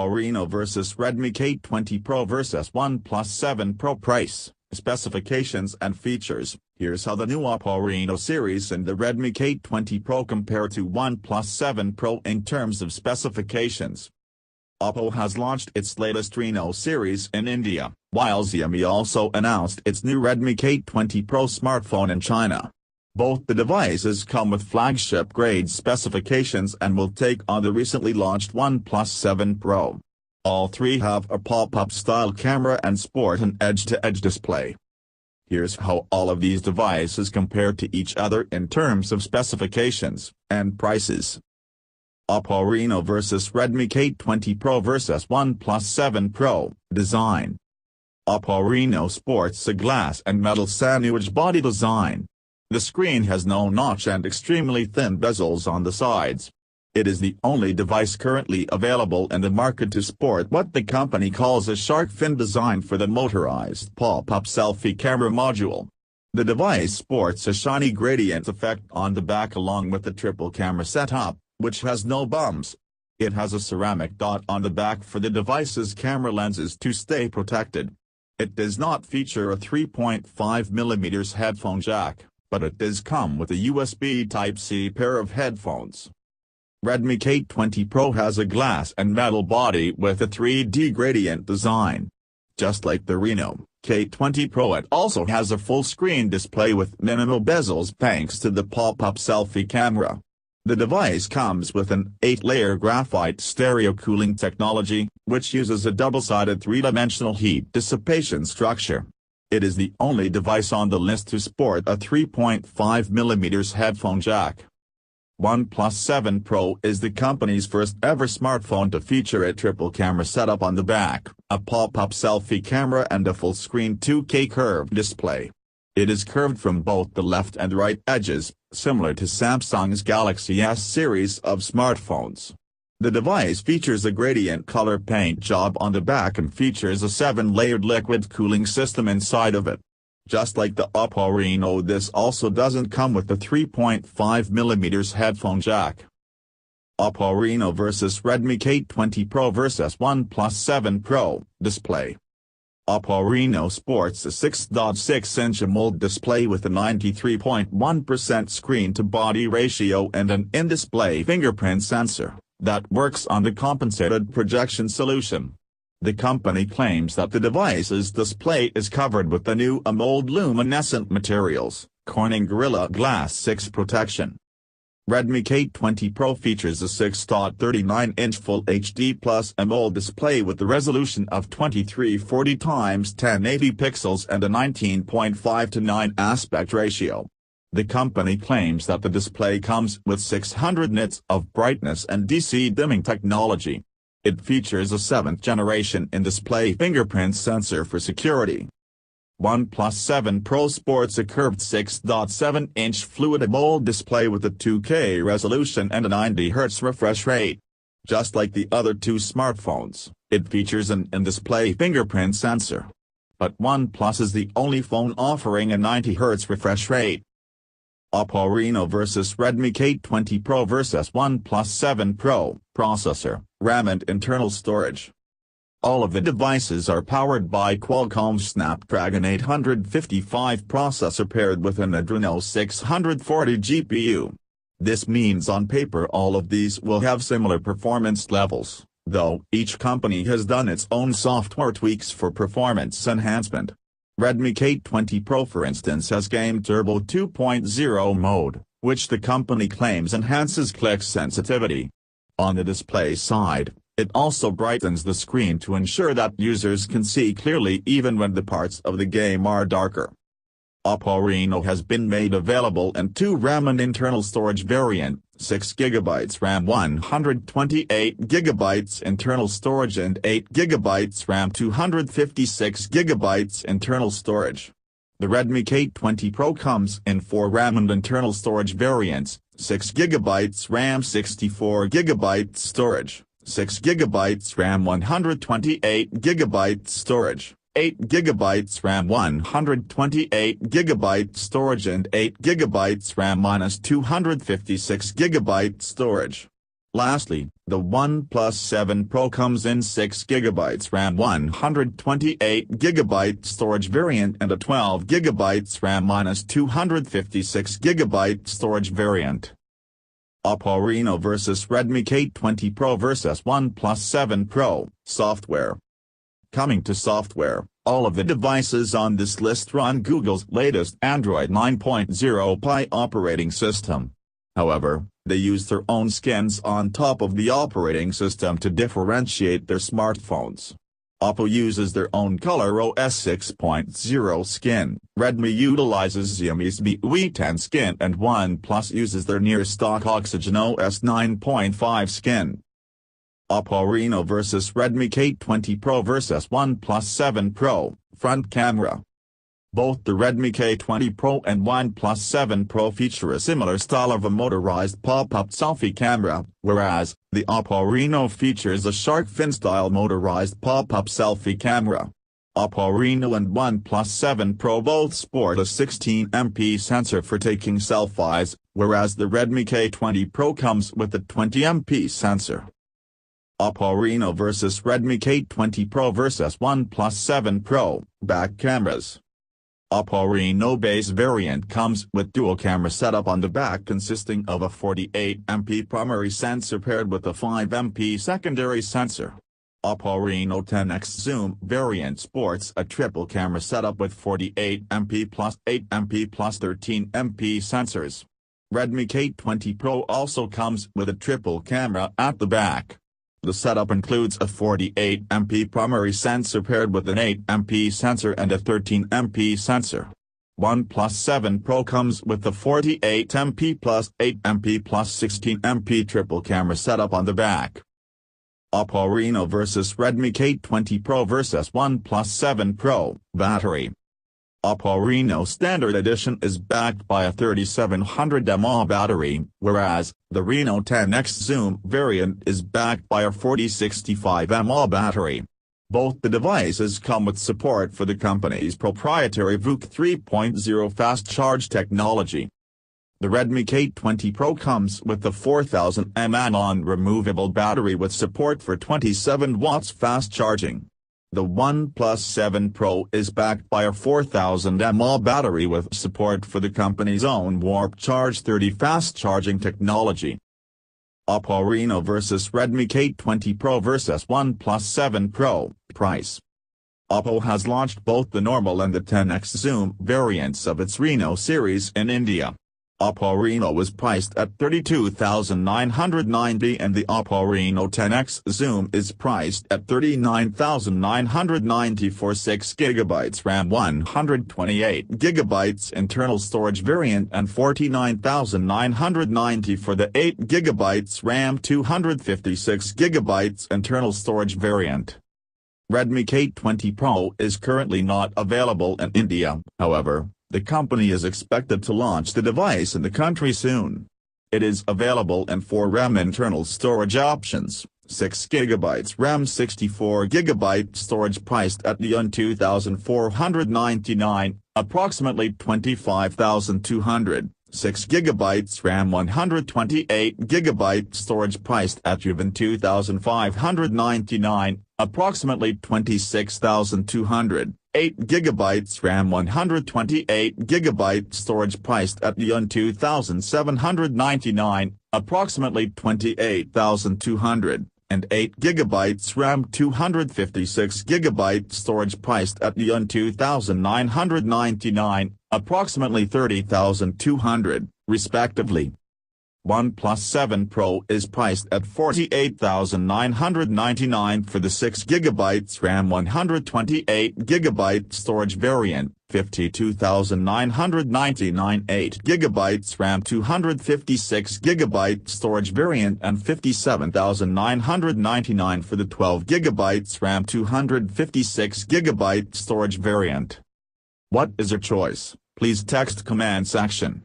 Oppo Reno vs Redmi K20 Pro vs OnePlus 7 Pro. Price, specifications and features. Here's how the new Oppo Reno series and the Redmi K20 Pro compare to OnePlus 7 Pro in terms of specifications. Oppo has launched its latest Reno series in India, while Xiaomi also announced its new Redmi K20 Pro smartphone in China. Both the devices come with flagship-grade specifications and will take on the recently launched OnePlus 7 Pro. All three have a pop-up style camera and sport an edge-to-edge display. Here's how all of these devices compare to each other in terms of specifications and prices. Oppo Reno vs Redmi K20 Pro vs OnePlus 7 Pro. Design. Oppo Reno sports a glass and metal sandwich body design. The screen has no notch and extremely thin bezels on the sides. It is the only device currently available in the market to sport what the company calls a shark fin design for the motorized pop-up selfie camera module. The device sports a shiny gradient effect on the back along with the triple camera setup, which has no bumps. It has a ceramic dot on the back for the device's camera lenses to stay protected. It does not feature a 3.5mm headphone jack, but it does come with a USB Type-C pair of headphones. Redmi K20 Pro has a glass and metal body with a 3D gradient design. Just like the Reno K20 Pro, it also has a full-screen display with minimal bezels thanks to the pop-up selfie camera. The device comes with an 8-layer graphite stereo cooling technology, which uses a double-sided three-dimensional heat dissipation structure. It is the only device on the list to sport a 3.5mm headphone jack. OnePlus 7 Pro is the company's first ever smartphone to feature a triple camera setup on the back, a pop-up selfie camera and a full-screen 2K curved display. It is curved from both the left and right edges, similar to Samsung's Galaxy S series of smartphones. The device features a gradient color paint job on the back and features a 7-layered liquid cooling system inside of it. Just like the Oppo Reno, this also doesn't come with the 3.5mm headphone jack. Oppo Reno vs Redmi K20 Pro vs OnePlus 7 Pro. Display. Oppo Reno sports a 6.6-inch AMOLED display with a 93.1% screen-to-body ratio and an in-display fingerprint sensor that works on the compensated projection solution. The company claims that the device's display is covered with the new AMOLED luminescent materials, Corning Gorilla Glass 6 protection. Redmi K20 Pro features a 6.39-inch Full HD Plus AMOLED display with the resolution of 2340x1080 pixels and a 19.5:9 aspect ratio. The company claims that the display comes with 600 nits of brightness and DC dimming technology. It features a 7th generation in-display fingerprint sensor for security. OnePlus 7 Pro sports a curved 6.7-inch Fluid AMOLED display with a 2K resolution and a 90Hz refresh rate. Just like the other two smartphones, it features an in-display fingerprint sensor. But OnePlus is the only phone offering a 90Hz refresh rate. Oppo Reno vs Redmi K20 Pro vs OnePlus 7 Pro. Processor, RAM and internal storage. All of the devices are powered by Qualcomm's Snapdragon 855 processor paired with an Adreno 640 GPU. This means on paper all of these will have similar performance levels, though each company has done its own software tweaks for performance enhancement. Redmi K20 Pro for instance has Game Turbo 2.0 mode, which the company claims enhances click sensitivity. On the display side, it also brightens the screen to ensure that users can see clearly even when the parts of the game are darker. Oppo Reno has been made available in 2 RAM and internal storage variant, 6GB RAM 128GB internal storage and 8GB RAM 256GB internal storage. The Redmi K20 Pro comes in 4 RAM and internal storage variants, 6GB RAM 64GB storage, 6GB RAM 128GB storage, 8GB RAM 128GB storage and 8GB RAM minus 256GB storage. Lastly, the OnePlus 7 Pro comes in 6GB RAM 128GB storage variant and a 12GB RAM minus 256GB storage variant. Oppo Reno vs Redmi K20 Pro vs OnePlus 7 Pro. Software. Coming to software, all of the devices on this list run Google's latest Android 9.0 Pie operating system. However, they use their own skins on top of the operating system to differentiate their smartphones. Oppo uses their own ColorOS 6.0 skin, Redmi utilizes Xiaomi's MIUI 10 skin and OnePlus uses their near-stock Oxygen OS 9.5 skin. Oppo Reno vs Redmi K20 Pro vs OnePlus 7 Pro. Front camera. Both the Redmi K20 Pro and OnePlus 7 Pro feature a similar style of a motorized pop-up selfie camera, whereas the Oppo Reno features a shark fin-style motorized pop-up selfie camera. Oppo Reno and OnePlus 7 Pro both sport a 16MP sensor for taking selfies, whereas the Redmi K20 Pro comes with a 20MP sensor. Oppo Reno vs Redmi K20 Pro vs OnePlus 7 Pro. Back cameras. Oppo Reno base variant comes with dual camera setup on the back consisting of a 48MP primary sensor paired with a 5MP secondary sensor. Oppo Reno 10x zoom variant sports a triple camera setup with 48MP plus 8MP plus 13MP sensors. Redmi K20 Pro also comes with a triple camera at the back. The setup includes a 48MP primary sensor paired with an 8MP sensor and a 13MP sensor. OnePlus 7 Pro comes with a 48MP plus 8MP plus 16MP triple camera setup on the back. Oppo Reno vs Redmi K20 Pro vs OnePlus 7 Pro. Battery. Oppo Reno Standard Edition is backed by a 3700 mAh battery, whereas the Reno 10x Zoom variant is backed by a 4065 mAh battery. Both the devices come with support for the company's proprietary VOOC 3.0 fast charge technology. The Redmi K20 Pro comes with a 4000 mAh non-removable battery with support for 27 watts fast charging. The OnePlus 7 Pro is backed by a 4000 mAh battery with support for the company's own Warp Charge 30 fast charging technology. Oppo Reno vs Redmi K20 Pro vs OnePlus 7 Pro. Price. Oppo has launched both the normal and the 10x zoom variants of its Reno series in India. Oppo Reno was priced at $32,990 and the Oppo Reno 10x Zoom is priced at $39,990 for 6GB RAM 128GB internal storage variant and $49,990 for the 8GB RAM 256GB internal storage variant. Redmi K20 Pro is currently not available in India, however. The company is expected to launch the device in the country soon. It is available in 4 RAM internal storage options, 6GB RAM 64GB storage priced at $2,499, approximately $25,200, 6GB RAM 128GB storage priced at $2,599, approximately $26,200. 8GB RAM 128GB storage priced at $2,799, approximately $28,200, and 8GB RAM 256GB storage priced at $2,999, approximately $30,200, respectively. OnePlus 7 Pro is priced at $48,999 for the 6GB RAM 128GB storage variant, $52,999 8GB RAM 256GB storage variant and $57,999 for the 12GB RAM 256GB storage variant. What is your choice? Please text comment section.